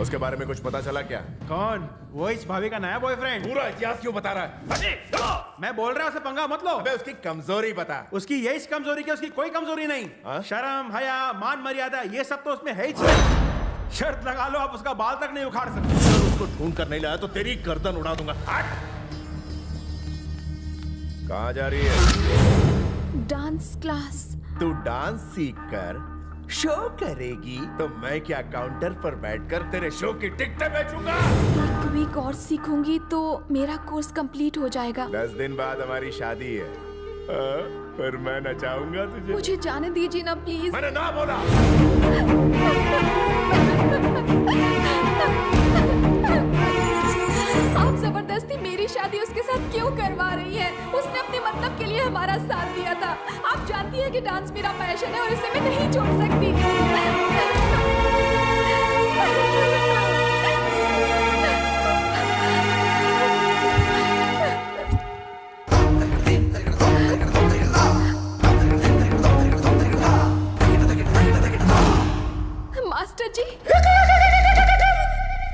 उसके बारे में कुछ पता चला क्या? कौन? वो इस भाभी का नया बॉयफ्रेंड। पूरा इतिहास क्यों बता रहा है? अरे मैं बोल रहा हूँ, उसे पंगा मत लो। अबे उसकी कमजोरी बता। उसकी यही कमजोरी क्या? उसकी कोई कमजोरी नहीं। हाँ? शर्म, हया, मान मर्यादा ये सब तो उसमें है ही नहीं। शर्त लगा लो, आप उसका बाल तक नहीं उखाड़ सकते। अगर उसको ढूंढ कर नहीं लाया तो तेरी गर्दन उड़ा दूंगा। हट! कहाँ जा रही है? Dance class. तू डांस सीख कर शो करेगी तो मैं क्या काउंटर पर बैठकर तेरे शो की टिकटें बेचूंगा? 1 वीक और सीखूंगी तो मेरा कोर्स कंप्लीट हो जाएगा। 10 दिन बाद हमारी शादी है। फिर मैं नचाऊंगा तुझे। मुझे जाने दीजिए ना प्लीज। मैंने ना बोला। आप जबरदस्ती मेरी शादी उसके साथ क्यों करवा रही है? उसने अपने मतलब के लिए हमारा साथ दिया था। आप जानती है कि डांस मेरा पैशन है और इसे मैं नहीं छोड़ सकती। मास्टर जी।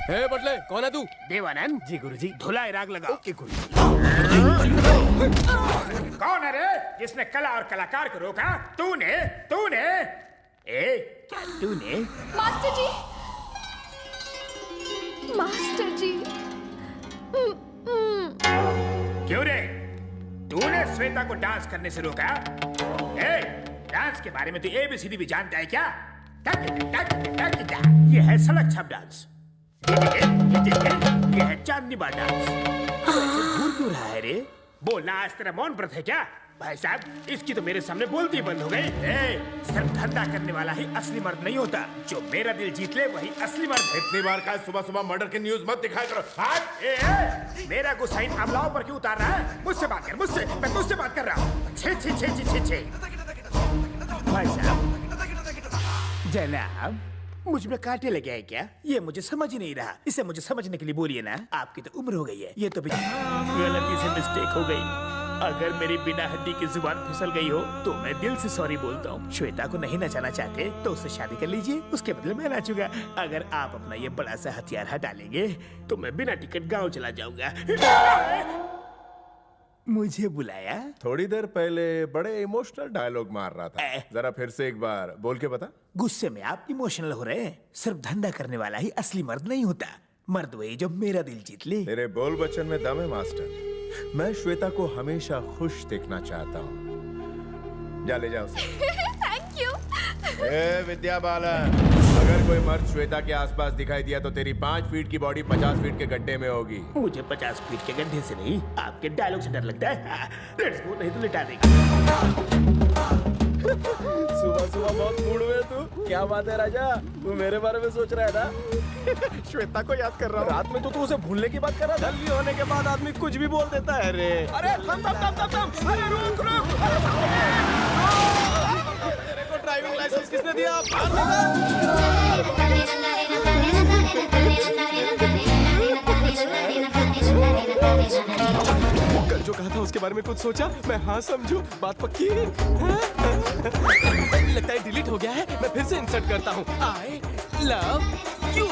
हे बटले, कौन है तू? देवानंद जी गुरुजी। धुलाई राग लगाओ। ओके गुरु। कौन है रे जिसने कला और कलाकार को रोका? तूने तूने क्या तूने? मास्टर जी। मास्टर जी। क्यों रे? तूने श्वेता को डांस करने से रोका? डांस के बारे में तू ABCD भी जानता है क्या? ये है सड़क छाप डांस। ये है चांदनी बार डांस। घूर क्यों रहा है रे? बोलना आज तेरा मौन व्रत है क्या? भाई साहब, इसकी तो मेरे सामने बोलती बंद हो गई। सिर्फ धंधा करने वाला ही असली मर्द नहीं होता। जो मेरा दिल जीत ले वही असली मर्द है। इतनी बार का सुबह सुबह मर्डर की न्यूज मत दिखाया करो। हट! मेरा गुस्सा इन अमलाओं पर क्यों उतार रहा है? मुझसे बात कर, मुझसे। मैं तुझसे बात कर रहा हूँ। छे छे छे छे छे। भाई साहब, जनाब, मुझ में कांटे लगे हैं क्या? ये मुझे समझ ही नहीं रहा। इसे मुझे समझने के लिए बोलिए ना। आपकी तो उम्र हो गई है। ये तो गलती से मिस्टेक हो गई। अगर मेरी बिना हड्डी की जुबान फिसल गई हो तो मैं दिल से सॉरी बोलता हूँ। श्वेता को नहीं नचाना चाहते तो उससे शादी कर लीजिए, उसके बदले मैं नाचूंगा। अगर आप अपना ये बड़ा सा हथियार हटा लेंगे तो मैं बिना टिकट गाँव चला जाऊंगा। मुझे बुलाया? थोड़ी देर पहले बड़े इमोशनल डायलॉग मार रहा था। जरा फिर से एक बार बोल के बता। गुस्से में आप इमोशनल हो रहे हैं। सिर्फ धंधा करने वाला ही असली मर्द नहीं होता। मर्द वही जो मेरा दिल जीत ले। तेरे बोल बच्चन में दम है मास्टर। मैं श्वेता को हमेशा खुश देखना चाहता हूँ। जा ले जाओ। Thank you. विद्या बालन, अगर कोई मर्द श्वेता के आसपास दिखाई दिया तो तेरी 5 फीट की बॉडी 50 फीट के गड्ढे में होगी। मुझे 50 फीट के गड्ढे से नहीं, आपके डायलॉग से डर लगता है। लेट्स गो, नहीं तो लिटा देंगे। सुबह सुबह बहुत मूड में तू। क्या बात है राजा? तू मेरे बारे में सोच रहा है ना? श्वेता को याद कर रहा हूँ। रात में तो तू उसे भूलने की बात कर रहा था। जल्दी होने के बाद आदमी कुछ भी बोल देता है रे। अरे थम थम थम थम थम। अरे रुक रुक। तेरे को ड्राइविंग लाइसेंस किसने दिया? कल जो कहा था उसके बारे में कुछ सोचा? मैं हाँ समझू। बात पक्की है? लगता है डिलीट हो गया है। मैं फिर से इंसर्ट करता हूँ। I love you.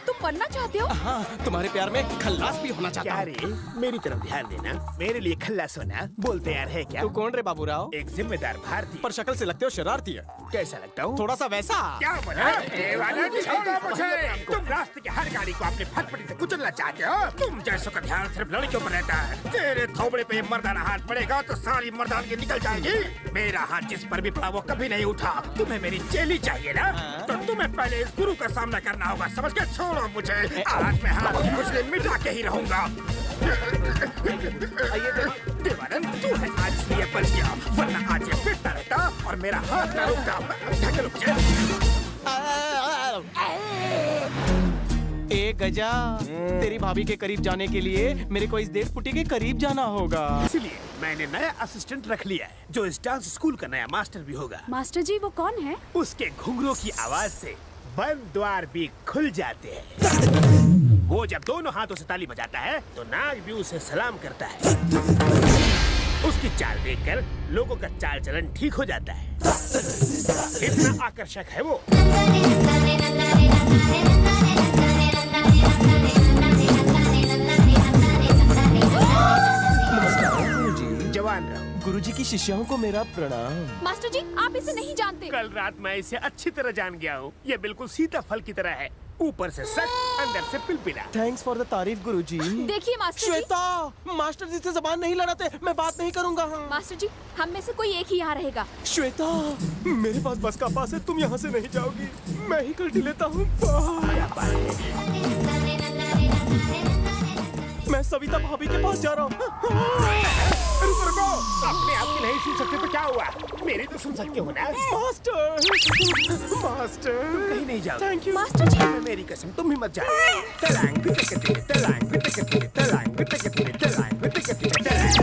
तुम मरना चाहते हो? हाँ, तुम्हारे प्यार में खल्लास भी होना चाहता क्या हूँ। रे? मेरी तरफ ध्यान देना। मेरे लिए खल्लास होना बोलते यार है क्या? तू कौन रे बाबूराव? एक जिम्मेदार भारतीय। पर शक्ल से लगते हो शरारती है। कैसा लगता हूँ? थोड़ा सा वैसा। क्या बोला? देवानंद, छोड़ो मुझे। तुम रास्ते की हर गाड़ी को अपनी फटफटी से कुचलना चाहते हो? तुम जैसों का ध्यान सिर्फ लड़कियों पर रहता है। तेरे थोबड़े पे मर्दाना हाथ पड़ेगा तो सारी मर्दानगी निकल जाएगी। मेरा हाथ जिस पर भी पड़ा वो कभी नहीं उठा। तुम्हें मेरी चेली चाहिए ना? तो तुम्हें पहले इस गुरु का सामना करना होगा। समझ के? छोड़ो मुझे। आज मैं हाथ की खुजली मिटा के ही रहूंगा। देवानंद, तू है आज इसलिए बच गया, वरना आज ये पिटता रहता और मेरा हाथ ना रुकता। ढकेलो मुझे। ए गजा, तेरी भाभी के करीब जाने के लिए मेरे को इस देव पुटी के करीब जाना होगा। इसलिए मैंने नया असिस्टेंट रख लिया है जो इस डांस स्कूल का नया मास्टर भी होगा। मास्टर जी वो कौन है? उसके घुंघरू की आवाज से बंद द्वार भी खुल जाते हैं। वो जब दोनों हाथों से ताली बजाता है तो नाग भी उसे सलाम करता है। उसकी चाल देखकर लोगों का चाल चलन ठीक हो जाता है। इतना आकर्षक है वो। जवान रहो। गुरुजी की शिष्यों को मेरा प्रणाम। मास्टर जी, आप इसे नहीं जानते। कल रात मैं इसे अच्छी तरह जान गया हूँ। ये बिल्कुल सीताफल की तरह है, ऊपर से सख्त, अंदर से पिलपिला। थैंक्स फॉर द तारीफ गुरुजी। देखिए मास्टर जी, श्वेता, मास्टर जी से जबान नहीं लड़ाते, मैं बात नहीं करूंगा। मास्टर जी, हम में से कोई एक ही यहाँ रहेगा। श्वेता, मेरे पास बस का पास है, तुम यहाँ से नहीं जाओगी। मैं ही कल्टी लेता हूँ। मैं सविता भाभी के पास जा रहा हूँ। रुको, अपने आप की नहीं सुन सकते तो क्या हुआ? मेरी तो सुन सकते हो ना। मास्टर, तुम कहीं नहीं जाओ। थैंक यू मास्टर जी, मेरी कसम, तुम भी मत जाओ। तलांग बिटकते, तलांग बिटकते, तलांग बिटकते, तलांग बिटकते, तलांग।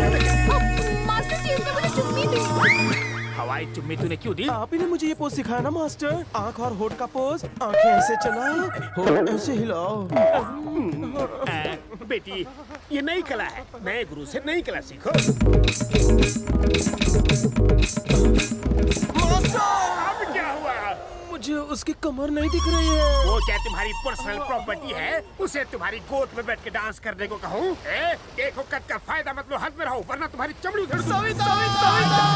मास्टर जी, उसने मुझे चुम्मी दी। हवाई चुम्मी तूने क्यों दी? आप ही ने मुझे ये पोज सिखाया ना मास्टर। आंख और होठ का पोज, आंखें ऐसे चलाओ, होठ ऐसे हिलाओ। बेटी, ये नई कला है, नए गुरु से नई कला सीखो। मास्टर, अब क्या हुआ? मुझे उसकी कमर नहीं दिख रही है। वो क्या तुम्हारी पर्सनल प्रॉपर्टी है? उसे तुम्हारी गोद में बैठ के डांस करने को कहूँ? देखो, कद का फायदा मत लो, हाथ में रहो, वरना तुम्हारी चमड़ी उधेड़ दूँ। सविता,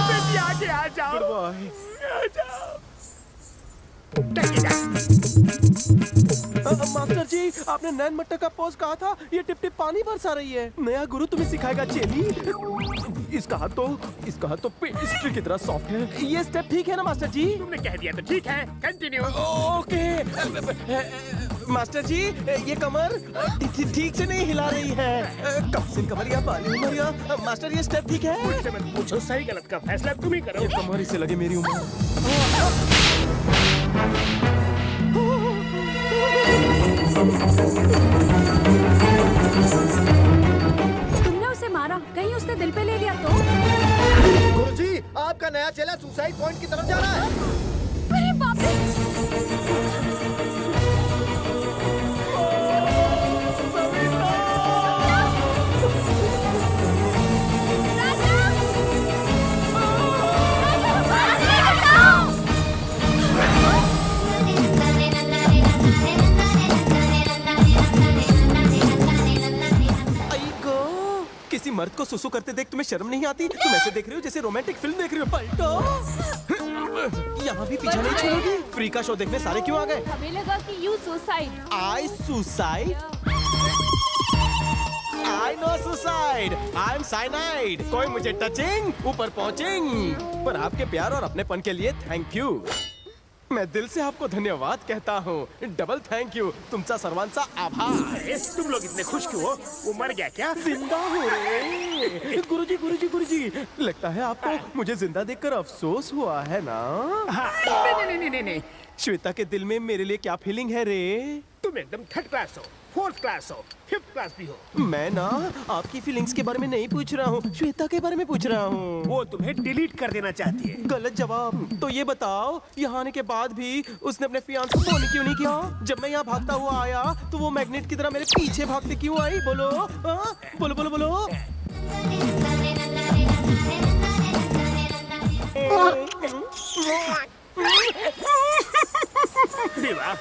बेटी आगे आ जाओ। Good boy. आ जाओ। टकी जा। मास्टर जी, आपने नैन मट्टा का पोज कहा था, ये टिप टिप पानी बरसा रही है। नया गुरु तुम्हें सिखाएगा चेली। इसका हाथ तो पेस्ट्री की तरह सॉफ्ट है। ये स्टेप ठीक है ना मास्टर जी? तुमने कह दिया तो ठीक है, कंटिन्यू। ओके। मास्टर जी, ये कमर ठीक से नहीं हिला रही है। कब से कमर या बाली उमर या मास्टर, ये स्टेप ठीक है? मुझसे मत पूछो, सही गलत का फैसला तुम ही करो। ये कमर इसे लगे मेरी उम्र। तुमने उसे मारा, कहीं उसने दिल पे ले लिया तो? गुरुजी, आपका नया चेला सुसाइड पॉइंट की तरफ जा रहा है। अरे बाप रे! किसी मर्द को सुसु करते देख तुम्हें शर्म नहीं आती? तुम ऐसे देख रही हो जैसे रोमांटिक फिल्म देख रही हो। पलटो। यहाँ भी पीछा नहीं छोड़ोगी? फ्री का शो देखने सारे क्यों आ गए? हमें लगा कि you suicide. I suicide? I know suicide. I am cyanide. कोई मुझे टचिंग, ऊपर पहुंचिंग। पर आपके प्यार और अपनेपन के लिए थैंक यू। मैं दिल से आपको धन्यवाद कहता हूँ। Double thank you. तुमचा सर्वांचा आभार। तुम लोग इतने खुश क्यों हो? वो मर गया क्या? जिंदा हो रे। गुरुजी, लगता है आपको मुझे जिंदा देखकर अफसोस हुआ है ना? नहीं। श्वेता के दिल में मेरे लिए क्या फीलिंग है रे? तुम एकदम थर्ड क्लास हो, फोर्थ क्लास हो, फिफ्थ क्लास भी हो। मैं ना आपकी फीलिंग्स के बारे में नहीं पूछ रहा हूँ, श्वेता के बारे में पूछ रहा हूँ। वो तुम्हें डिलीट कर देना चाहती है। गलत जवाब। तो ये बताओ, यहाँ आने के बाद भी उसने अपने फियांस को फोन क्यों नहीं किया? जब मैं यहाँ भागता हुआ आया तो वो मैग्नेट की तरह मेरे पीछे भागते क्यों आई? बोलो बोलो। देवा,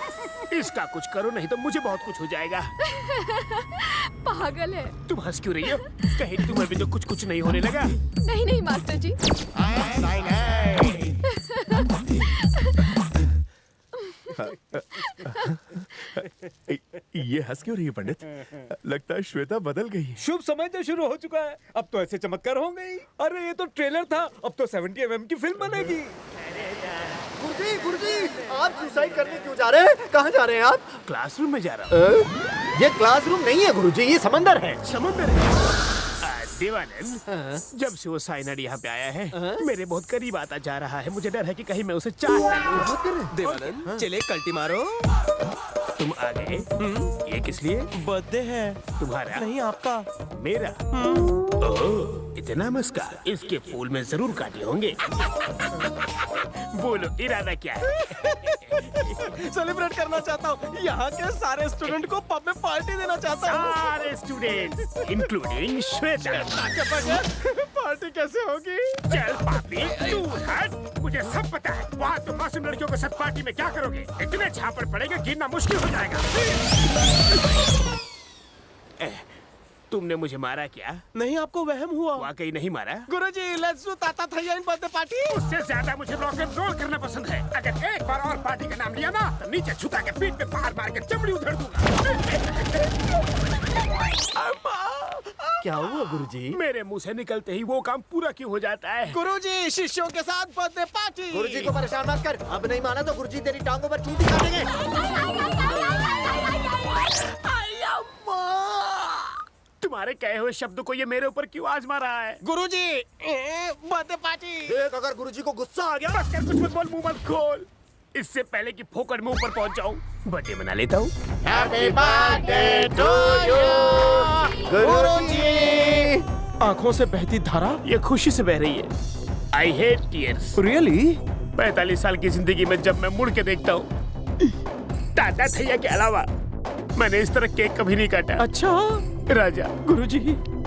इसका कुछ करो, नहीं तो मुझे बहुत कुछ हो जाएगा। पागल है। तुम हंस क्यों रही हो? कहीं तुम्हें भी तो कुछ नहीं होने लगा? नहीं मास्टर जी। ये हंस क्यों रही है पंडित? लगता है श्वेता बदल गई। शुभ समय तो शुरू हो चुका है, अब तो ऐसे चमत्कार होंगे ही। अरे ये तो ट्रेलर था, अब तो 70 mm की फिल्म बनेगी। गुरुजी, आप सुसाइड करने क्यों जा रहे हैं? कहाँ जा रहे हैं आप? क्लासरूम में जा रहा हूँ। ये क्लासरूम नहीं है गुरुजी, ये समंदर है। समंदर है। देवानंद, जब से वो साइनाड यहाँ पे आया है, मेरे बहुत करीब आता जा रहा है। मुझे डर है कि कहीं मैं उसे चाट ना लूं। देवानंद, चले कल्टी मारो। तुम आ गए? ये किस लिए? बर्थडे है। तुम्हारा? नहीं, आपका। मेरा? ओह, इतना मस्का। इसके फूल में जरूर काटे होंगे। बोलो, इरादा क्या है? सेलिब्रेट करना चाहता हूँ। यहाँ के सारे स्टूडेंट को पब में पार्टी देना चाहता हूँ। सारे students, including Shweta. Party party कैसे होगी? चल पापी, तू हट। मुझे सब पता है। वहाँ तुम मासूम लड़कियों के साथ पार्टी में क्या करोगे? इतने झापड़ पड़ेंगे गिनना मुश्किल हो जाएगा। तुमने मुझे मारा क्या? नहीं, आपको वहम हुआ। वाकई नहीं मारा? गुरुजी, लेट्स डू ताता थैया इन बर्थडे पार्टी। उससे ज्यादा मुझे रॉक एंड रोल करना पसंद है। अगर एक बार और पार्टी का नाम लिया ना तो नीचे छुटा के पीठ पे मार मार के चमड़ी उधेड़ दूंगा। क्या हुआ गुरुजी? मेरे मुंह से निकलते ही वो काम पूरा क्यों हो जाता है? गुरुजी, शिष्यों के साथ बर्थडे पार्टी। गुरुजी को परेशान मत कर। अब नहीं माना तो गुरुजी तेरी टांगों पर चूटी काटेंगे। तुम्हारे कहे हुए शब्द को ये मेरे ऊपर क्यों आजमा रहा है? गुरुजी, बर्थडे पार्टी। देख, अगर गुरुजी को गुस्सा आ गया। बस कर, कुछ मत बोल, मुंह मत खोल। इससे पहले कि फोकट मुंह पर पहुंच जाऊं, बर्थडे मना लेता हूँ। हैप्पी बर्थडे टू यू गुरुजी। आंखों से बहती धारा ये खुशी से बह रही है। I hate tears. रियली? 45 साल की जिंदगी में जब मैं मुड़ के देखता हूँ, ताता थैया के अलावा मैंने इस तरह केक कभी नहीं काटा। अच्छा राजा, गुरुजी,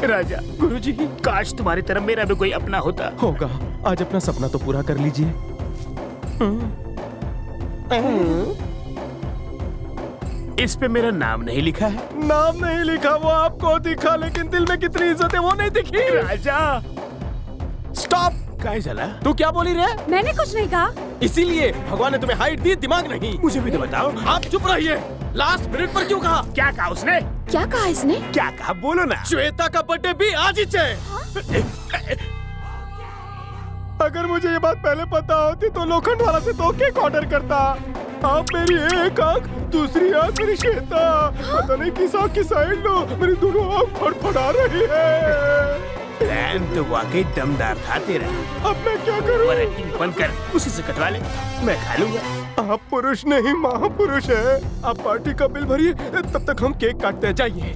राजा, गुरुजी। काश तुम्हारी तरह मेरा भी कोई अपना होता। होगा। आज अपना सपना तो पूरा कर लीजिए। इस पे मेरा नाम नहीं लिखा है। नाम नहीं लिखा, वो आपको दिखा, लेकिन दिल में कितनी इज्जत है वो नहीं दिखी। राजा, स्टॉप। काय चला? तू क्या बोली रे? मैंने कुछ नहीं कहा। इसीलिए भगवान ने तुम्हें हाइट दी, दिमाग नहीं। मुझे भी तो बताओ। आप चुप रहिए। लास्ट मिनट पर क्यों कहा? क्या कहा उसने? क्या कहा इसने? क्या कहा? बोलो ना। श्वेता का बर्थडे भी आज ही है। अगर मुझे ये बात पहले पता होती तो लोखंड वाला से 2 केक ऑर्डर करता। आप मेरी एक आंख, दूसरी आंख मेरी श्वेता। पता नहीं किस आंख की साइड लो, मेरी दोनों आंख फड़फड़ा रही है। प्लान तो वाकई दमदार था तेरा। अब मैं क्या करूं? एक्टिंग बंद कर, उसी से कटवा ले, मैं खा लूंगा। आप पुरुष नहीं महापुरुष है। आप पार्टी का बिल भरिए, तब तक हम केक काटते जाइए।